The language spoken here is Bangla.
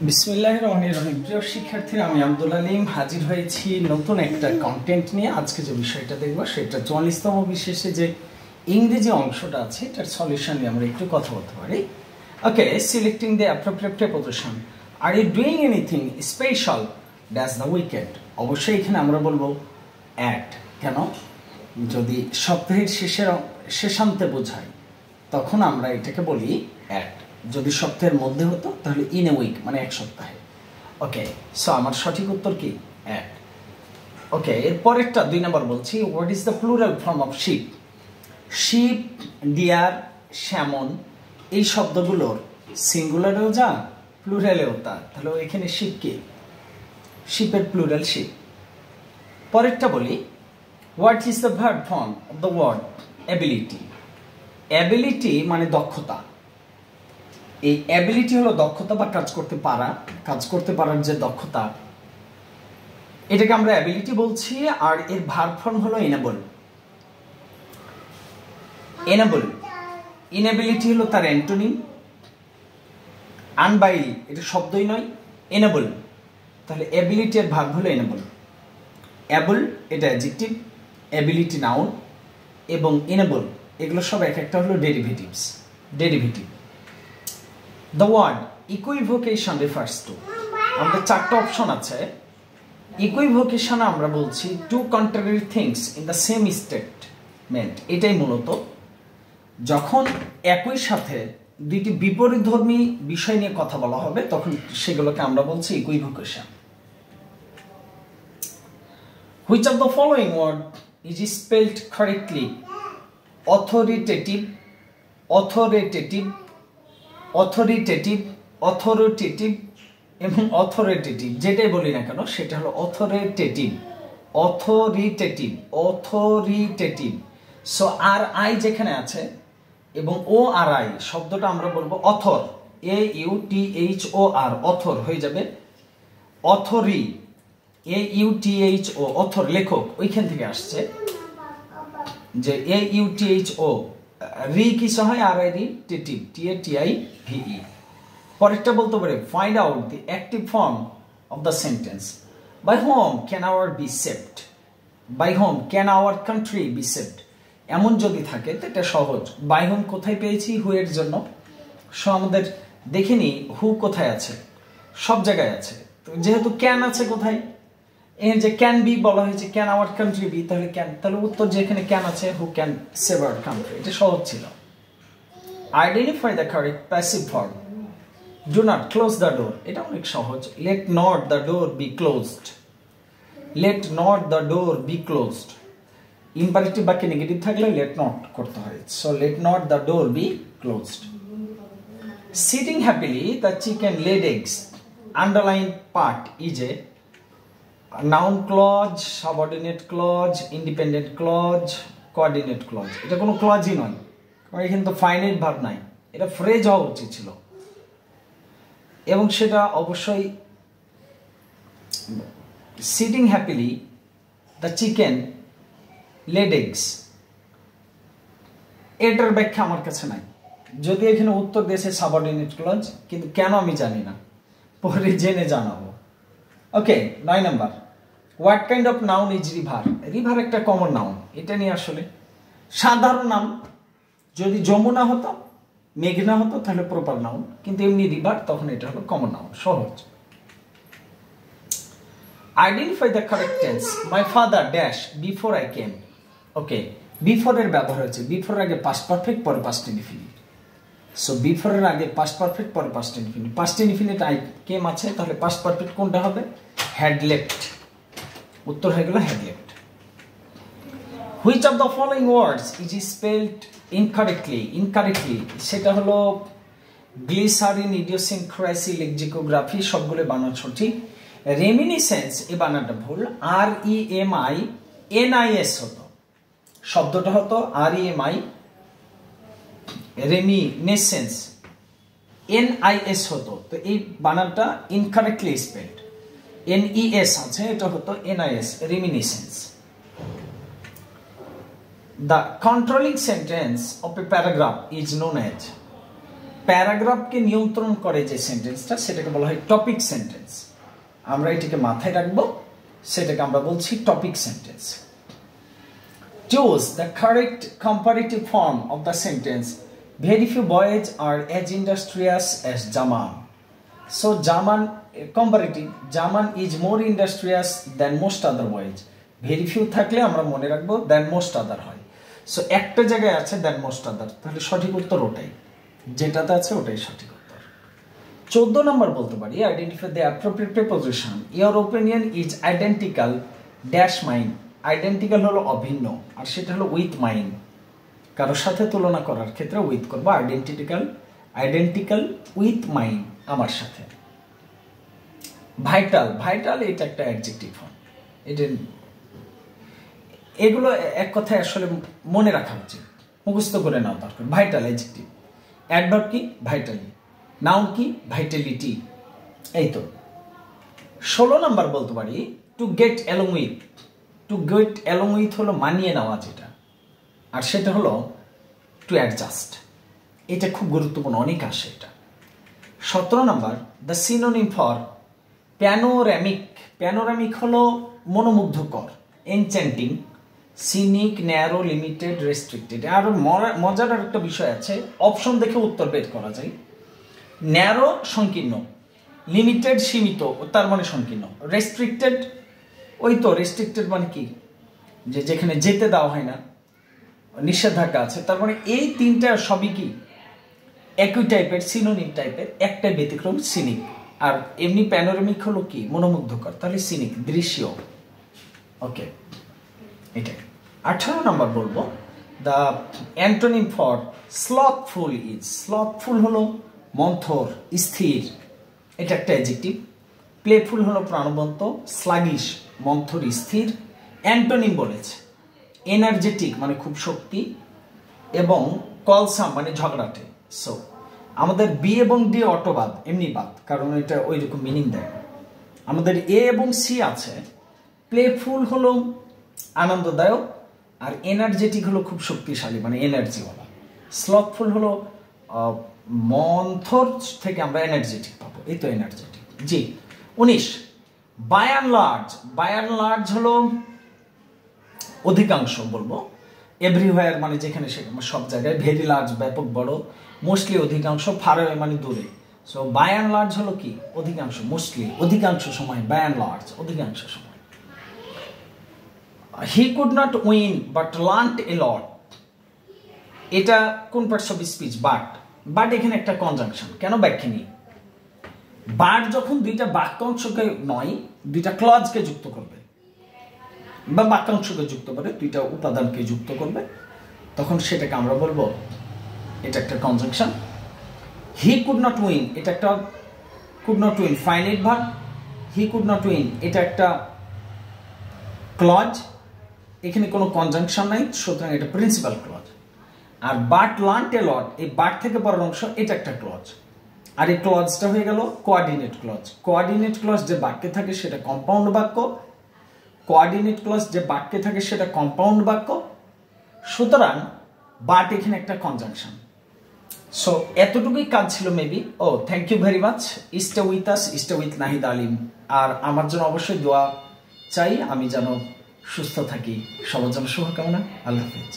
বিসমিল্লাহির রহমানির রহিম। প্রিয় শিক্ষার্থীরা, আমি আব্দুল আলিম হাজির হয়েছি নতুন একটা কন্টেন্ট নিয়ে। আজকে যে বিষয়টা দেখব সেটা 44তম বিশেষে যে ইংরেজি অংশটা আছে এটার সলিউশন নিয়ে আমরা একটু কথা বলতে পারি। Okay, selecting the appropriate preposition. Are you doing anything special that's the weekend. অবশ্যই এখানে আমরা বলবো অ্যাট। কেন? যদি সপ্তাহের শেষান্তে বোঝায় তখন আমরা এটাকে বলি অ্যাট। যদি সপ্তাহের মধ্যে হতো তাহলে ইন এ উইক, মানে এক সপ্তাহে। ওকে, সো আমার সঠিক উত্তর কি? অ্যাট। ওকে, এর পরেরটা 2 নম্বর বলছি, what is the plural form of sheep? Sheep, deer, salmon এই শব্দগুলোর সিঙ্গুলারেও যা প্লুরালেও তা। তাহলে এখানে শিপ কি? শিপের প্লুরাল শিপ। পরেরটা বলি, what is the verb form of the word ability? Ability মানে দক্ষতা। এই অ্যাবিলিটি হলো দক্ষতা বা কাজ করতে পারা, কাজ করতে পারার যে দক্ষতা, এটাকে আমরা অ্যাবিলিটি বলছি। আর এর ভার্ব ফর্ম হলো এনেবল। এনেবল, ইনএবিলিটি হলো তার অ্যান্টোনিম। আনবাইল এটা শব্দই নয়, এনেবল। তাহলে অ্যাবিলিটি এর ভার্ব হলো এনেবল। অ্যাবল এটা অ্যাডজেক্টিভ, অ্যাবিলিটি নাউন এবং এনেবল এগুলো সব এক একটা হলো derivatives. Derivative. The word equivocation refers to, আমাদের 4টা অপশন আছে। ইকুইভোকেশন আমরা বলছি two contrary things in the same statement. এটাই মূলত যখন একই সাথে দুইটি বিপরীতধর্মী বিষয় নিয়ে কথা বলা হবে তখন সেগুলোকে আমরা বলছি ইকুইভোকেশন। Which of the following word is spelled correctly? Authoritative, authoritative, authoritative, authoritative এবং অথরিটেটিভ, যেটাই বলি না কেন সেটা হলো authoritative, authoritative, authoritative. So R I যেখানে আছে এবং ও আর আই শব্দটা আমরা বলবো author, A U T H O R, author হয়ে যাবে অথরি, A U T H O, author লেখক, ওইখান থেকে আসছে যে এ ইউ টি এইচ ও, রি কি হয় আর আই রি টেটিভ, টি এ টি আই ভি ই। পরেরটা বলতে পারে, find out the active form of the sentence. By whom can our be saved? By whom can our country be saved? এমন যদি থাকে তো এটা সহজ। বাই হোম কোথায় পেয়েছি? হু এর জন্য। সো আমাদের দেখে নি হু কোথায় আছে, সব জায়গায় আছে। তো যেহেতু ক্যান আছে কোথায়, এর যে ক্যান বি বলা হয়েছে, ক্যান আওয়ার কান্ট্রি বি, তাহলে ক্যান, তাহলে উত্তর যেখানে ক্যান আছে who can save our country. এটা সহজ ছিল। Identify the correct passive form. Do not close the door, এটা অনেক সহজ। Let not the door be closed, let not the door be closed. Imperative বাক্যে নেগেটিভ থাকলে লেট নট করতে হয়। So let not the door be closed. Sitting happily the chicken laid eggs. Underline part is a noun clause, subordinate clause, independent clause, coordinate clause. এটা কোনো ক্লজই নয়, কারণ এখানে তো ফাইনাইট ভার্ব নাই, এটা ফ্রেজ হওয়া উচিত ছিল। এবং সেটা অবশ্যই sitting happily the chicken laid eggs, এটার ব্যাখ্যা আমার কাছে নাই। যদি এখানে উত্তর দিয়েছে সাবঅর্ডিনেট ক্লজ, কিন্তু কেন আমি জানি না, পরে জেনে জানাবো। ওকে, 9 number, what kind of noun is river? River একটা কমন নাউন। এটা নিয়ে আসলে সাধারণ নাম, যদি যমুনা হতো, মেঘনা হতো তাহলে প্রপার নাউন, কিন্তু এমনি রিভার তখন এটা হলো কমন নাউন, সহজ। Identify the correct tense. My father dash before I came. Okay, before এর ব্যবহার হয়েছে, বিফোর আগে পাস্ট পারফেক্ট, পরে পাস্ট ইনডিফিনিট। সো বিফোর এর আগে পাস্ট পারফেক্ট, পরে past indefinite. Past indefinite I came আছে, তাহলে পাস্ট পারফেক্ট কোনটা হবে? Had left. উত্তর হয়ে গেল had left. Which of the following words is spelled incorrectly? Incorrectly সেটা হলো গ্লিসারিন, ইডিওসিনক্রাসি, লেক্সিকোগ্রাফি, সবগুলো বানান সঠিক। রেমিনিসেন্স এ বানানটা ভুল, R E M I N I S হতো, শব্দটা হতো R E M I, reminiscence N I S হতো, তো এই বানানটা incorrectly spelled. N E S আছে, এটা হতো N I S, reminiscence. The controlling sentence of a paragraph is known as, প্যারাগ্রাফকে নিয়ন্ত্রণ করে যে সেন্টেন্সটা সেটাকে বলা হয় টপিক সেন্টেন্স। আমরা এটাকে মাথায় রাখবো, সেটাকে আমরা বলছি topic sentence. Choose the correct comparative form of the sentence, very few boys are as industrious as Zaman. So Zaman comparative, Zaman is more industrious than most other boys. Very few থাকলে আমরা মনে রাখবো দ্যান মোস্ট আদার হয়। সো একটা জায়গায় আছে দ্যান মোস্ট আদার, তাহলে সঠিক উত্তর ওটাই, যেটাতে আছে ওটাই সঠিক উত্তর। 14 নম্বর বলতে পারি identify the appropriate preposition, your opinion is identical dash mine. Identical হলো অভিন্ন, আর সেটা হলো উইথ মাইন। কারোর সাথে তুলনা করার ক্ষেত্রে উইথ করবো, আইডেন্টিক্যাল উইথ মাইন, আমার সাথে। ভাইটাল, ভাইটাল এটা একটা অ্যাডজেক্টিভ ফর্ম। এটা এগুলো এক কথায় আসলে মনে রাখা উচিত, মুখস্থ করে নেওয়া দরকার। Vital adjective. অ্যাডভার্ব কি? ভাইটালি। নাউন কি? ভাইটালিটি। এই তো। 16 নম্বর বলতে পারি to get along with. To get along with হলো মানিয়ে নেওয়া যেটা, আর সেটা হলো টু অ্যাডজাস্ট। এটা খুব গুরুত্বপূর্ণ, অনেক আসে এটা। 17 নম্বর the synonym for panoramic. Panoramic হলো মনোমুগ্ধকর, enchanting, scenic, narrow, limited, restricted. আর মজার একটা বিষয় আছে, অপশন দেখে উত্তর বের করা যায়। ন্যারো সংকীর্ণ, লিমিটেড সীমিত, তার মানে সংকীর্ণ, রেস্ট্রিক্টেড ওই তো রেস্ট্রিক্টেড মানে কি, যে যেখানে যেতে দেওয়া হয় না, নিষেধাজ্ঞা আছে। তার মানে এই তিনটা সবই কি একই টাইপের, সিনোনিম টাইপের, একটা ব্যতিক্রম সিনিক। আর এমনি প্যানোরামিক হলো কি মনোমুগ্ধকর, তাহলে সিনিক, দৃশ্য। ওকে, এটাই। 18 নম্বর বলবো দ্য অ্যান্টোনিম ফর স্লথফুল ইজ। স্লথফুল হলো মন্থর, স্থির, এটা একটা অ্যাডজেক্টিভ। প্লেফুল হলো প্রাণবন্ত, স্লাগিশ, মন্থর, স্থির। অ্যান্টোনিম বলেছে এনার্জেটিক মানে খুব শক্তি, এবং কলসাম মানে ঝগড়াটে। সো আমাদের বি এবং ডি অটোবাদ, এমনি বাদ, কারণ এটা ওই রকম মিনিং দেয়। আমাদের এ এবং সি আছে। প্লেফুল হলো আনন্দদায়ক, আর এনার্জেটিক হলো খুব শক্তিশালী মানে এনার্জিওয়ালা। স্লথফুল হলো মন্থর থেকে আমরা এনার্জেটিক পাবো, এই তো এনার্জেটিক। জি। 19 by and large. By and large হলো অধিকাংশ বলবো, এভরিওয়্যার মানে যেখানে সেখানে, সব জায়গায়। ভেরি লার্জ ব্যাপক বড়, মোস্টলি অধিকাংশ, ফার অ্যাওয়ে মানে দূরে। সো বাই অ্যান্ড লার্জ হলো কি অধিকাংশ, মোস্টলি অধিকাংশ সময়, বাই অ্যান্ড লার্জ অধিকাংশ সময়। He could not win but learned a lot. এটা কোন পার্টস অফ স্পিচ? বাট এখানে একটা কনজাংশন, কেন ব্যাখ্যা নেই। বাট যখন দুইটা বাক্যাংশকে নয়, দুইটা ক্লজকে যুক্ত করবে বা বাক্যাংশকে যুক্ত করে, দুইটা উপাদানকে যুক্ত করবে, তখন সেটাকে আমরা বলবো এটা একটা conjunction. He could not win, এটা একটা could not win finite verb. He could not win এটা একটা ক্লজ, এখানে কোনো কনজাংশন নাই, সুতরাং এটা প্রিন্সিপাল ক্লজ। আর বাট লার্নড এ লট, এই বাট থেকে পরের অংশ, এটা একটা ক্লজ। আর এই ক্লজটা হয়ে গেল কোঅর্ডিনেট ক্লজ। কোঅর্ডিনেট ক্লজ যে বাক্যে থাকে সেটা কম্পাউন্ড বাক্য, কোঅর্ডিনেট ক্লজ যে বাক্যে থাকে সেটা কম্পাউন্ড বাক্য। সুতরাং বাট এখানে একটা কনজাংশন। সো এতটুকুই কাজ ছিল maybe. Oh thank you very much. Stay with us, stay with Nahid Alim. আর আমার জন্য অবশ্যই দোয়া চাই, আমি যেন সুস্থ থাকি। সবার জন্য শুভকামনা। আল্লাহ হাফেজ।